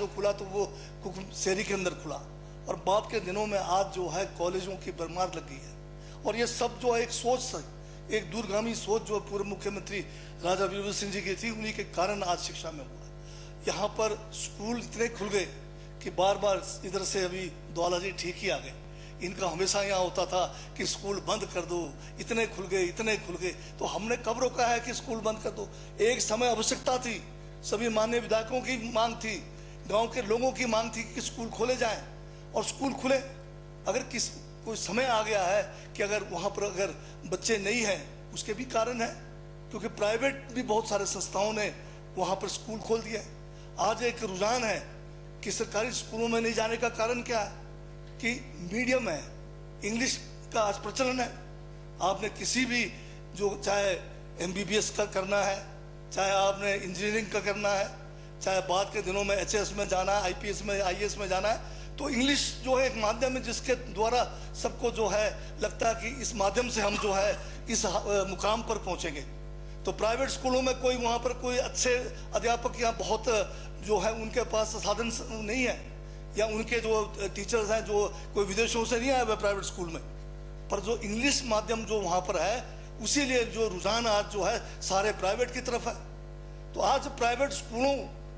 जो खुला तो वो शहरी के अंदर खुला, और बाद के दिनों में आज जो है कॉलेजों की भरमार लग गई है। और ये सब जो है एक सोच, एक दूरगामी सोच जो पूर्व मुख्यमंत्री राजा वीरभद्र सिंह जी की थी, उन्हीं के कारण आज शिक्षा में हुआ। यहाँ पर स्कूल इतने खुल गए कि बार बार इधर से अभी द्वाला जी ठीक ही आ गए, इनका हमेशा यहाँ होता था कि स्कूल बंद कर दो, इतने खुल गए इतने खुल गए। तो हमने कब रोका है कि स्कूल बंद कर दो? एक समय आवश्यकता थी, सभी माननीय विधायकों की मांग थी, गांव के लोगों की मांग थी कि स्कूल खोले जाएं, और स्कूल खुले। अगर कोई समय आ गया है कि अगर वहाँ पर अगर बच्चे नहीं हैं, उसके भी कारण है, क्योंकि प्राइवेट भी बहुत सारे संस्थाओं ने वहाँ पर स्कूल खोल दिया है। आज एक रुझान है कि सरकारी स्कूलों में नहीं जाने का कारण क्या है कि मीडियम है, इंग्लिश का आज प्रचलन है। आपने किसी भी जो चाहे MBBS का करना है, चाहे आपने इंजीनियरिंग का करना है, चाहे बाद के दिनों में HS में जाना है, IPS में IAS में जाना है, तो इंग्लिश जो है एक माध्यम है जिसके द्वारा सबको जो है लगता है कि इस माध्यम से हम जो है इस मुकाम पर पहुंचेंगे। तो प्राइवेट स्कूलों में कोई वहाँ पर कोई अच्छे अध्यापक या बहुत जो है उनके पास साधन नहीं है, या उनके जो टीचर्स हैं जो कोई विदेशों से नहीं आए हुए प्राइवेट स्कूल में, पर जो इंग्लिश माध्यम जो वहाँ पर है, उसीलिए जो रुझान आज जो है सारे प्राइवेट की तरफ है। तो आज प्राइवेट स्कूलों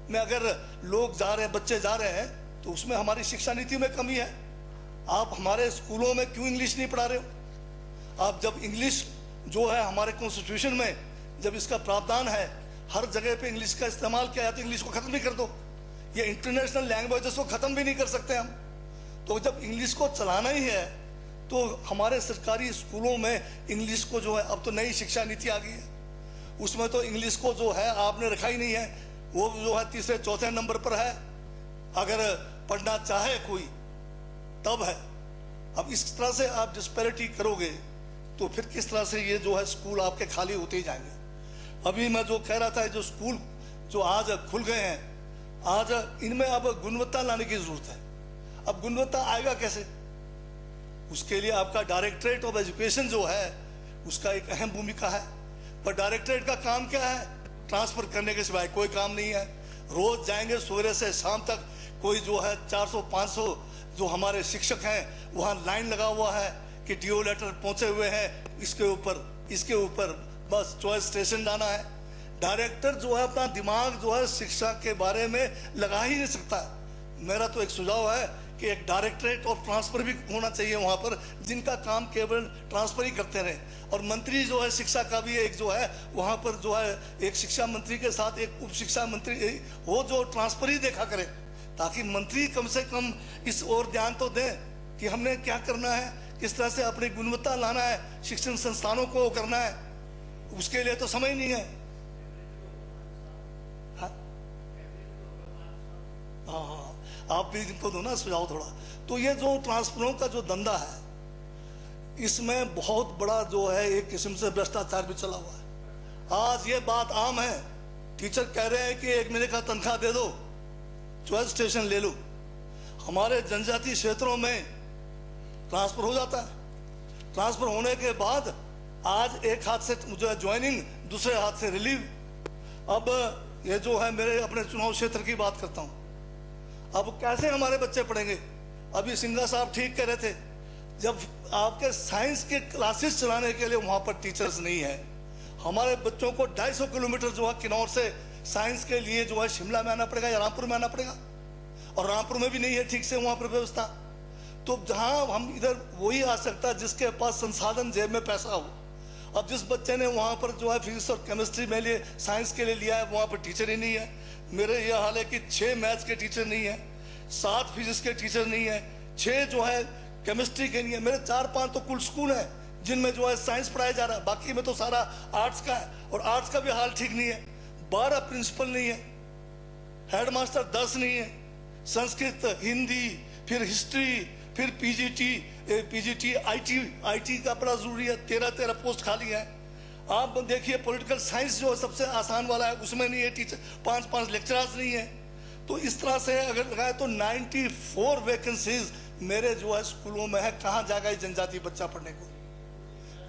में अगर लोग जा रहे हैं, बच्चे जा रहे हैं, तो उसमें हमारी शिक्षा नीति में कमी है। आप हमारे स्कूलों में क्यों इंग्लिश नहीं पढ़ा रहे हो? आप जब इंग्लिश जो है हमारे कॉन्स्टिट्यूशन में जब इसका प्रावधान है, हर जगह पे इंग्लिश का इस्तेमाल किया जाए, तो इंग्लिश को खत्म भी कर दो। ये इंटरनेशनल लैंग्वेजेस को खत्म भी नहीं कर सकते हम। तो जब इंग्लिश को चलाना ही है, तो हमारे सरकारी स्कूलों में इंग्लिश को जो है, अब तो नई शिक्षा नीति आ गई है, उसमें तो इंग्लिश को जो है आपने रखा ही नहीं है, वो जो है तीसरे चौथे नंबर पर है। अगर पढ़ना चाहे कोई तब है। अब इस तरह से आप डिस्पैरिटी करोगे तो फिर किस तरह से ये जो है स्कूल आपके खाली होते ही जाएंगे। अभी मैं जो कह रहा था, जो स्कूल जो आज खुल गए हैं, आज इनमें अब गुणवत्ता लाने की जरूरत है। अब गुणवत्ता आएगा कैसे? उसके लिए आपका डायरेक्टरेट ऑफ एजुकेशन जो है उसका एक अहम भूमिका है। पर डायरेक्टरेट का काम क्या है? ट्रांसफर करने के सिवाय कोई काम नहीं है। रोज जाएंगे सुबह से शाम तक, कोई जो है 400-500 जो हमारे शिक्षक हैं वहाँ लाइन लगा हुआ है कि DO लेटर पहुंचे हुए हैं, इसके ऊपर बस चॉइस स्टेशन जाना है। डायरेक्टर जो है अपना दिमाग जो है शिक्षा के बारे में लगा ही नहीं सकता। मेरा तो एक सुझाव है कि एक डायरेक्टरेट ऑफ ट्रांसफर भी होना चाहिए वहाँ पर, जिनका काम केवल ट्रांसफर ही करते रहे। और मंत्री जो है शिक्षा का भी एक जो है वहाँ पर जो है एक शिक्षा मंत्री के साथ एक उप शिक्षा मंत्री हो जो ट्रांसफर ही देखा करे, ताकि मंत्री कम से कम इस ओर ध्यान तो दें कि हमने क्या करना है, किस तरह से अपनी गुणवत्ता लाना है, शिक्षण संस्थानों को करना है। उसके लिए तो समय नहीं है। हाँ, आप भी इनको दो ना सुझाव थोड़ा। तो ये जो ट्रांसफरों का जो धंधा है, इसमें बहुत बड़ा जो है एक किस्म से भ्रष्टाचार भी चला हुआ है। आज ये बात आम है, टीचर कह रहे हैं कि 1 महीने का तनख्वाह दे दो, चॉइस स्टेशन ले लो। हमारे जनजातीय क्षेत्रों में ट्रांसफर हो जाता है। ट्रांसफर होने के बाद आज एक हाथ से जो है ज्वाइनिंग, दूसरे हाथ से रिलीव। अब ये जो है मेरे अपने चुनाव क्षेत्र की बात करता हूँ, अब कैसे हमारे बच्चे पढ़ेंगे? अभी सिंघा साहब ठीक कह रहे थे, जब आपके साइंस के क्लासेस चलाने के लिए वहाँ पर टीचर्स नहीं है, हमारे बच्चों को 250 किलोमीटर जो है किन्नौर से साइंस के लिए जो है शिमला में आना पड़ेगा या रामपुर में आना पड़ेगा, और रामपुर में भी नहीं है ठीक से वहाँ पर व्यवस्था। तो जहाँ हम इधर वही आ सकता है जिसके पास संसाधन, जेब में पैसा हो। अब जिस बच्चे ने वहाँ पर जो है फिजिक्स और केमिस्ट्री में लिए साइंस के लिए लिया है, वहाँ पर टीचर ही नहीं है। मेरे यह हाल है कि 6 मैथ्स के टीचर नहीं है, 7 फिजिक्स के टीचर नहीं है, 6 जो है केमिस्ट्री के नहीं है। मेरे 4-5 तो कुल स्कूल है जिनमें जो है साइंस पढ़ाया जा रहा है, बाकी में तो सारा आर्ट्स का है, और आर्ट्स का भी हाल ठीक नहीं है। 12 प्रिंसिपल नहीं है, हेडमास्टर 10 नहीं है, संस्कृत, हिंदी, फिर हिस्ट्री, फिर पीजीटी, आईटी का बड़ा जरूरी है, 13 पोस्ट खाली है। आप देखिए पॉलिटिकल साइंस जो सबसे आसान वाला है, उसमें नहीं है टीचर, 5 लेक्चरर्स नहीं है। तो इस तरह से अगर लगाए तो 94 वैकेंसीज मेरे जो है स्कूलों में है। कहाँ जाएगा ये जनजातीय बच्चा पढ़ने को?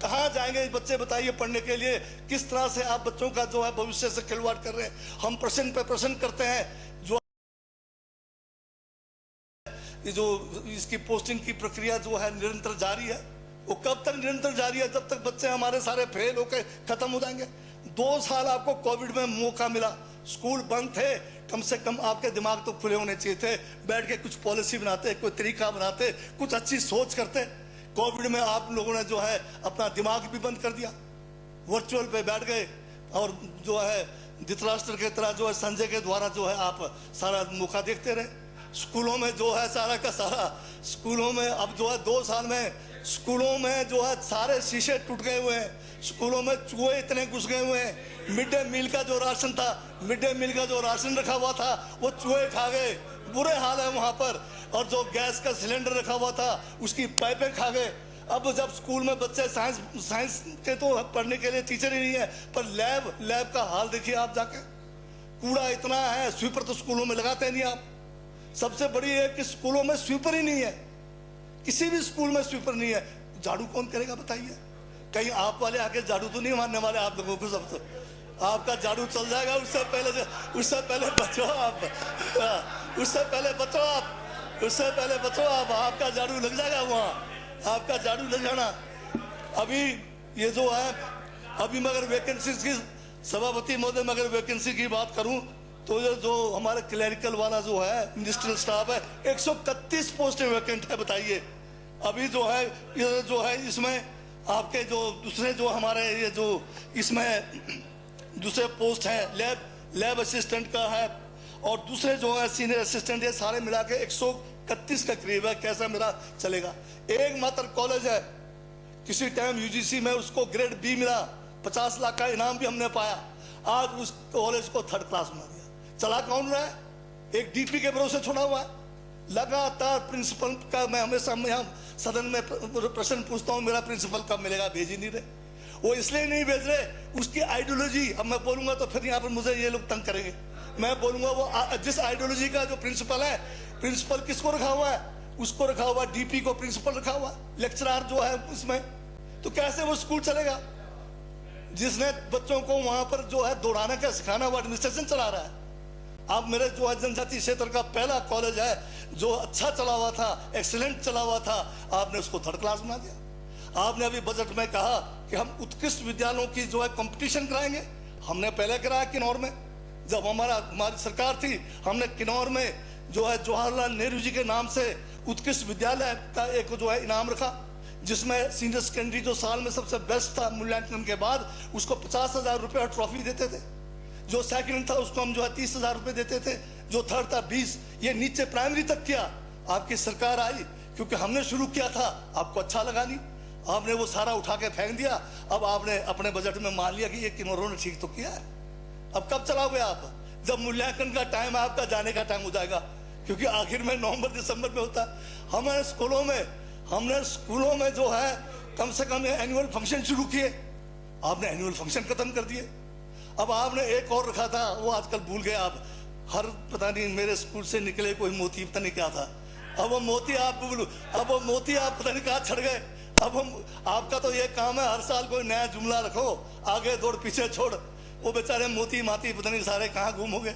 कहाँ जाएंगे बच्चे बताइए पढ़ने के लिए? किस तरह से आप बच्चों का जो है भविष्य से खिलवाड़ कर रहे हैं। हम प्रश्न पे प्रश्न करते हैं, जो ये जो इसकी पोस्टिंग की प्रक्रिया जो है निरंतर जारी है। वो कब तक निरंतर जारी है? जब तक बच्चे हमारे सारे फेल होकर खत्म हो जाएंगे। 2 साल आपको कोविड में मौका मिला, स्कूल बंद थे, कम से कम आपके दिमाग तो खुले होने चाहिए थे, बैठ के कुछ पॉलिसी बनाते, कोई तरीका बनाते, कुछ अच्छी सोच करते। कोविड में आप लोगों ने जो है अपना दिमाग भी बंद कर दिया, वर्चुअल पे बैठ गए और जो है धृतराष्ट्र के तरह जो है संजय के द्वारा जो है आप सारा मौका देखते रहे। स्कूलों में जो है सारा का सारा स्कूलों में अब जो है 2 साल में स्कूलों में जो है सारे शीशे टूट गए हुए हैं, स्कूलों में चूहे इतने घुस गए हुए हैं। मिड डे मील का जो राशन था, मिड डे मील का जो राशन रखा हुआ था वो चूहे खा गए, बुरे हाल है वहां पर। और जो गैस का सिलेंडर रखा हुआ था उसकी पाइपें खा गए। अब जब स्कूल में बच्चे साइंस के तो पढ़ने के लिए टीचर ही नहीं है, पर लैब का हाल देखिए आप जाके, कूड़ा इतना है, स्वीपर तो स्कूलों में लगाते नहीं आप। सबसे बड़ी है कि स्कूलों में स्वीपर ही नहीं है, किसी भी स्कूल में स्वीपर नहीं है। झाड़ू कौन करेगा बताइए? कहीं आप वाले आके झाड़ू तो नहीं मारने वाले आप लोगों को? सब तो आपका झाड़ू चल जाएगा, उससे पहले बचो आप, उससे पहले बचो आप, आपका झाड़ू लग जाएगा वहाँ, आपका झाड़ू लग जाना। अभी ये जो है अभी मगर वैकेंसी की सभापति महोदय, मगर वैकेंसी की बात करूं तो ये जो हमारे क्लरिकल वाला जो है मिनिस्ट्रियल स्टाफ है 131 पोस्टें वैकेंट है। बताइए अभी जो है ये जो है इसमें आपके जो दूसरे जो हमारे ये जो इसमें दूसरे पोस्ट हैं लैब असिस्टेंट का है और दूसरे जो है सीनियर असिस्टेंट, ये सारे मिला के 131 का करीब है। कैसा मेरा चलेगा? एक मात्र कॉलेज है, किसी टाइम यूजीसी में उसको ग्रेड बी मिला, 50 लाख का इनाम भी हमने पाया। आज उस कॉलेज को 3rd क्लास बना दिया। चला कौन रहा है? एक डीपी के भरोसे छोड़ा हुआ है। लगातार प्रिंसिपल का मैं हमेशा यहाँ सदन में प्रश्न पूछता हूँ, मेरा प्रिंसिपल कब मिलेगा? भेज ही नहीं रहे। वो इसलिए नहीं भेज रहे, उसकी आइडियोलॉजी, अब मैं बोलूंगा तो फिर यहाँ पर मुझे ये लोग तंग करेंगे। मैं बोलूंगा वो जिस आइडियोलॉजी का जो प्रिंसिपल है, प्रिंसिपल किसको रखा हुआ है? उसको रखा हुआ, डीपी को प्रिंसिपल रखा हुआ, लेक्चरर जो है उसमें, तो कैसे वो स्कूल चलेगा? जिसने बच्चों को वहां पर जो है दौड़ाने का सिखाना, वो एडमिनिस्ट्रेशन चला रहा है। अब मेरे जो है जनजातीय क्षेत्र का पहला कॉलेज है जो अच्छा चला हुआ था, एक्सीलेंट चला हुआ था, आपने उसको 3rd क्लास बना दिया। आपने अभी बजट में कहा कि हम उत्कृष्ट विद्यालयों की जो है कंपटीशन कराएंगे। हमने पहले कराया किन्नौर में, जब हमारी सरकार थी, हमने किन्नौर में जो है जवाहरलाल नेहरू जी के नाम से उत्कृष्ट विद्यालय का एक जो है इनाम रखा, जिसमें सीनियर सेकेंडरी जो साल में सबसे बेस्ट था मूल्यांकन के बाद उसको 50,000 रुपये और ट्रॉफी देते थे। जो सेकंड था उसको हम जो है 30,000 रुपये देते थे, जो थर्ड था 20। ये नीचे प्राइमरी तक किया। आपकी सरकार आई, क्योंकि हमने शुरू किया था, आपको अच्छा लगा नहीं, आपने वो सारा उठा के फेंक दिया। अब आपने अपने बजट में मान लिया कि ये किन्नौर ने ठीक तो किया है। अब कब चलाओगे आप? जब मूल्यांकन का टाइम आपका जाने का टाइम हो जाएगा, क्योंकि आखिर में नवंबर दिसंबर में होता है। हमने स्कूलों में जो है कम से कम एनुअल फंक्शन शुरू किए, आपने एनुअल फंक्शन खत्म कर दिए। अब आपने एक और रखा था, वो आजकल भूल गए आप। हर पता नहीं मेरे स्कूल से निकले कोई मोती, पता नहीं क्या था। अब वो मोती आप पता नहीं कहाँ छड़ गए। अब आपका तो ये काम है, हर साल कोई नया जुमला रखो, आगे दौड़ पीछे छोड़। वो बेचारे मोती माती पता नहीं सारे कहाँ गुम हो गए।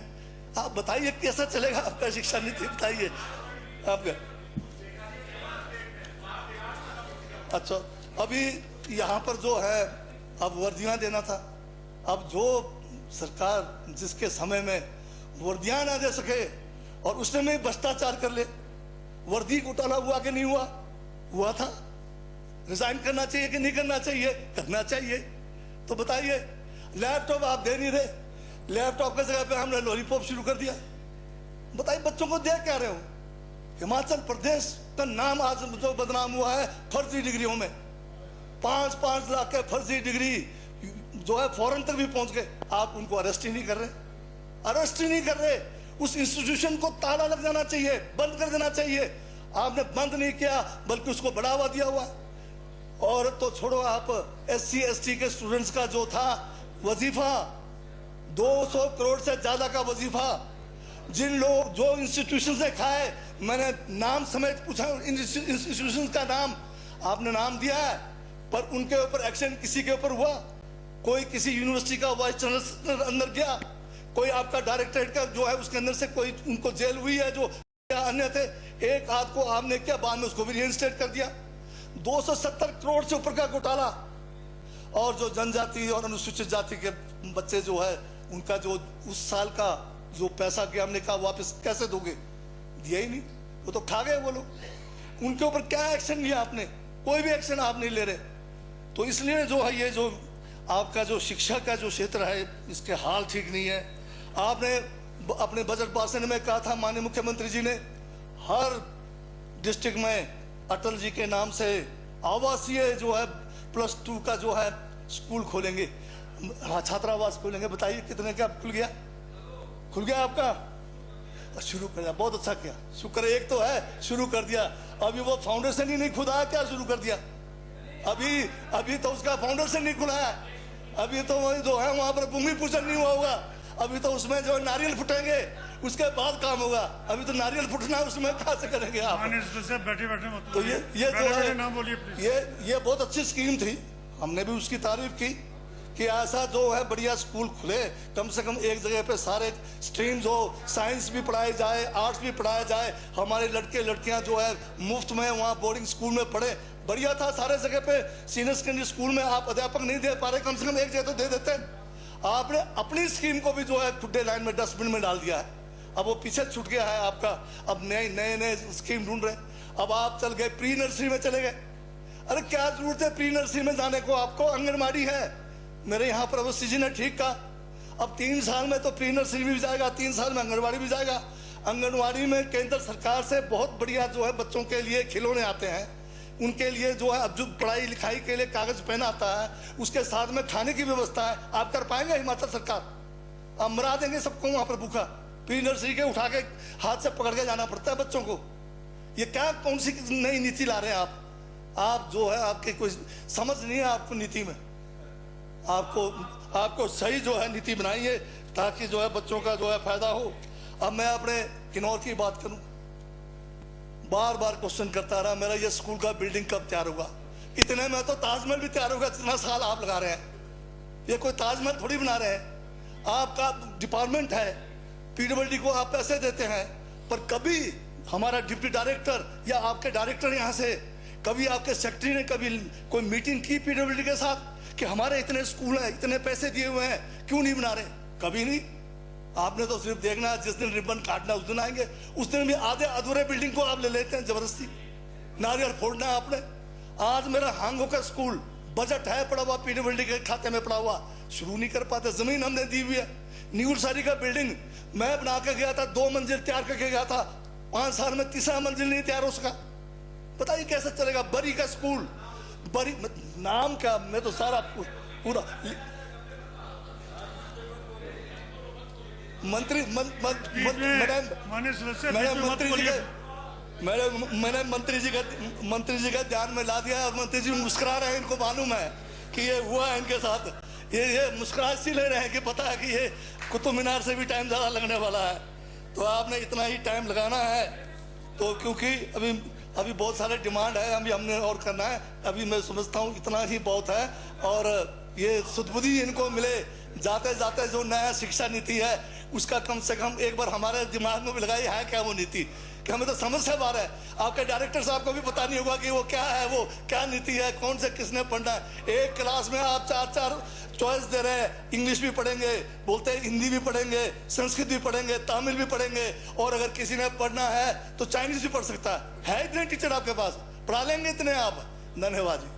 आप बताइए कैसा चलेगा आपका शिक्षा नीति? बताइए आपका। अच्छा, अभी यहाँ पर जो है अब वर्दियाँ देना था। अब जो सरकार जिसके समय में वर्दियाँ ना दे सके और उसने में भ्रष्टाचार कर ले, वर्दी घोटाला हुआ कि नहीं हुआ? हुआ था। रिजाइन करना चाहिए कि नहीं करना चाहिए? करना चाहिए। तो बताइए, लैपटॉप आप दे नहीं रहे, लैपटॉप की जगह पे हमने लॉलीपॉप शुरू कर दिया। बताइए बच्चों को दे क्या रहे हो? हिमाचल प्रदेश का नाम आज जो बदनाम हुआ है फर्जी डिग्रियों में, 5-5 लाख के फर्जी डिग्री जो है फॉरेन तक भी पहुंच गए। आप उनको अरेस्ट ही नहीं कर रहे। उस इंस्टीट्यूशन को ताला लग जाना चाहिए, बंद कर देना चाहिए। आपने बंद नहीं किया, बल्कि उसको बढ़ावा दिया हुआ। और तो छोड़ो, आप SC ST के स्टूडेंट्स का जो था वजीफा, 200 करोड़ से ज्यादा का वजीफा, जो इंस्टीट्यूशन से खाए, मैंने नाम समेत पूछा इंस्टीट्यूशन का नाम, आपने नाम दिया है, पर उनके ऊपर एक्शन किसी के ऊपर हुआ? कोई किसी यूनिवर्सिटी का वाइस चांसलर अंदर गया, कोई आपका डायरेक्टरेट का जो है उसके अंदर से कोई उनको जेल हुई है जो अन्य थे, एक आध को आपने क्या बाद में उसको भी रीइंस्टेट कर दिया। 270 करोड़ से ऊपर का घोटाला। और जो जनजाति और अनुसूचित जाति के बच्चे जो है उनका जो उस साल का जो पैसा कि हमने कहा वापस कैसे दोगे, दिया ही नहीं, वो तो खा गए वो लोग। उनके ऊपर क्या एक्शन लिया आपने? कोई भी एक्शन आप नहीं ले रहे। तो इसलिए जो है ये जो आपका जो शिक्षा का जो क्षेत्र है इसके हाल ठीक नहीं है। आपने अपने बजट भाषण में कहा था, माननीय मुख्यमंत्री जी ने हर डिस्ट्रिक्ट में अटल जी के नाम से आवासीय जो है +2 का जो है स्कूल खोलेंगे, छात्रावास खोलेंगे। बताइए कितने का खुल गया? खुल गया आपका? शुरू कर दिया, बहुत अच्छा किया, शुक्र है। एक तो है शुरू कर दिया, अभी वो फाउंडेशन ही नहीं खुदा, क्या शुरू कर दिया? अभी तो उसका फाउंडेशन नहीं खुला है, अभी तो वही जो है वहां पर भूमि पूजन नहीं हुआ होगा, अभी तो उसमें जो नारियल फुटेंगे उसके बाद काम होगा। अभी तो नारियल फुटना है, उसमें कहां से करेंगे आप? बैठे मत। तो ये जो है ये बहुत अच्छी स्कीम थी, हमने भी उसकी तारीफ की कि ऐसा जो है बढ़िया स्कूल खुले, कम से कम एक जगह पे सारे स्ट्रीम्स हो, साइंस भी पढ़ाई जाए, आर्ट्स भी पढ़ाया जाए, हमारे लड़के लड़कियां जो है मुफ्त में वहाँ बोर्डिंग स्कूल में पढ़े। बढ़िया था सारे जगह पे। सीनियर सेकेंडरी स्कूल में आप अध्यापक नहीं दे पा रहे, कम से कम एक जगह तो दे देते। आपने अपनी स्कीम को भी जो है खुड्डे लाइन में डस्टबिन में डाल दिया है, अब वो पीछे छूट गया है आपका। अब नए स्कीम ढूंढ रहे। अब आप चल गए प्री नर्सरी में चले गए। अरे क्या जरूरत है प्री नर्सरी में जाने को? आपको आंगनबाड़ी है। मेरे यहाँ पर अवस्थी जी ने ठीक कहा, अब 3 साल में तो प्री नर्सरी भी जाएगा, 3 साल में आंगनबाड़ी भी जाएगा। आंगनबाड़ी में केंद्र सरकार से बहुत बढ़िया जो है बच्चों के लिए खिलौने आते हैं, उनके लिए जो है अब जो पढ़ाई लिखाई के लिए कागज पेन आता है, उसके साथ में खाने की व्यवस्था है। आप कर पाएंगे? हिमाचल सरकार आप मरा देंगे सबको वहां पर भूखा। प्री नर्सरी के उठा के हाथ से पकड़ के जाना पड़ता है बच्चों को। ये क्या कौन सी नई नीति ला रहे हैं आप जो है आपके कोई समझ नहीं है आपको नीति में। आपको सही जो है नीति बनाइए ताकि जो है बच्चों का जो है फायदा हो। अब मैं अपने किन्नौर की बात करूं, बार बार क्वेश्चन करता रहा मेरा, ये स्कूल का बिल्डिंग कब तैयार होगा? इतने में तो ताजमहल भी तैयार होगा, इतना साल आप लगा रहे हैं। ये कोई ताजमहल थोड़ी बना रहे हैं। आपका डिपार्टमेंट है, पीडब्ल्यूडी को आप पैसे देते हैं, पर कभी हमारा डिप्टी डायरेक्टर या आपके डायरेक्टर यहाँ से, कभी आपके सेक्रेटरी ने कभी कोई मीटिंग की पीडब्ल्यूडी के साथ कि हमारे इतने स्कूल हैं, इतने पैसे दिए हुए हैं, क्यों नहीं बना रहे? कभी नहीं। आपने तो सिर्फ देखना जिस दिन रिबन काटना उस दिन आएंगे, उस दिन भी आधे अधूरे बिल्डिंग को आप ले लेते हैं जबरदस्ती। नारियल फोड़ना है आपने। आज मेरा हांगो का स्कूल बजट है पड़ा हुआ, पीडब्ल्यूडी के खाते में पड़ा हुआ, शुरू नहीं कर पाते। जमीन हमने दी हुई है। न्यूलसारी का बिल्डिंग मैं बना के गया था, 2 मंजिल तैयार करके गया था, 5 साल में तीसरा मंजिल नहीं तैयार हो सका। बताइए कैसे चलेगा? बरी का स्कूल, बरी नाम क्या, मैं तो सारा पूरा मंत्री मैंने मंत्री जी का ध्यान में ला दिया। मंत्री जी मुस्कुरा रहे हैं, इनको मालूम है कि ये हुआ है इनके साथ। ये मुस्कुरा सी ले रहे हैं कि पता है कि ये कुतुब मीनार से भी टाइम ज़्यादा लगने वाला है, तो आपने इतना ही टाइम लगाना है। तो क्योंकि अभी बहुत सारे डिमांड है, अभी हमने और करना है। अभी मैं समझता हूँ इतना ही बहुत है। और ये सुदबुद्धि इनको मिले, जाते जाते जो नया शिक्षा नीति है उसका कम से कम एक बार हमारे दिमाग में भी लगाई है क्या वो नीति, कि हमें तो समझ से बाहर है। आपके डायरेक्टर साहब को भी पता नहीं होगा कि वो क्या है, वो क्या नीति है, कौन से किसने पढ़ना है। एक क्लास में आप 4 चॉइस दे रहे हैं, इंग्लिश भी पढ़ेंगे, बोलते हैं हिंदी भी पढ़ेंगे, संस्कृत भी पढ़ेंगे, तमिल भी पढ़ेंगे, और अगर किसी ने पढ़ना है तो चाइनीज भी पढ़ सकता है। इतने टीचर आपके पास, पढ़ा लेंगे इतने आप? धन्यवाद जी।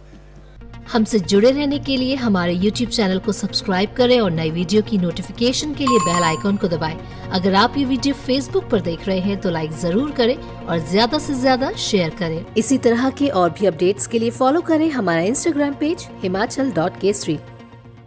हमसे जुड़े रहने के लिए हमारे YouTube चैनल को सब्सक्राइब करें और नई वीडियो की नोटिफिकेशन के लिए बेल आइकॉन को दबाएं। अगर आप ये वीडियो Facebook पर देख रहे हैं तो लाइक जरूर करें और ज्यादा से ज्यादा शेयर करें। इसी तरह के और भी अपडेट्स के लिए फॉलो करें हमारा Instagram पेज himachal.kesri।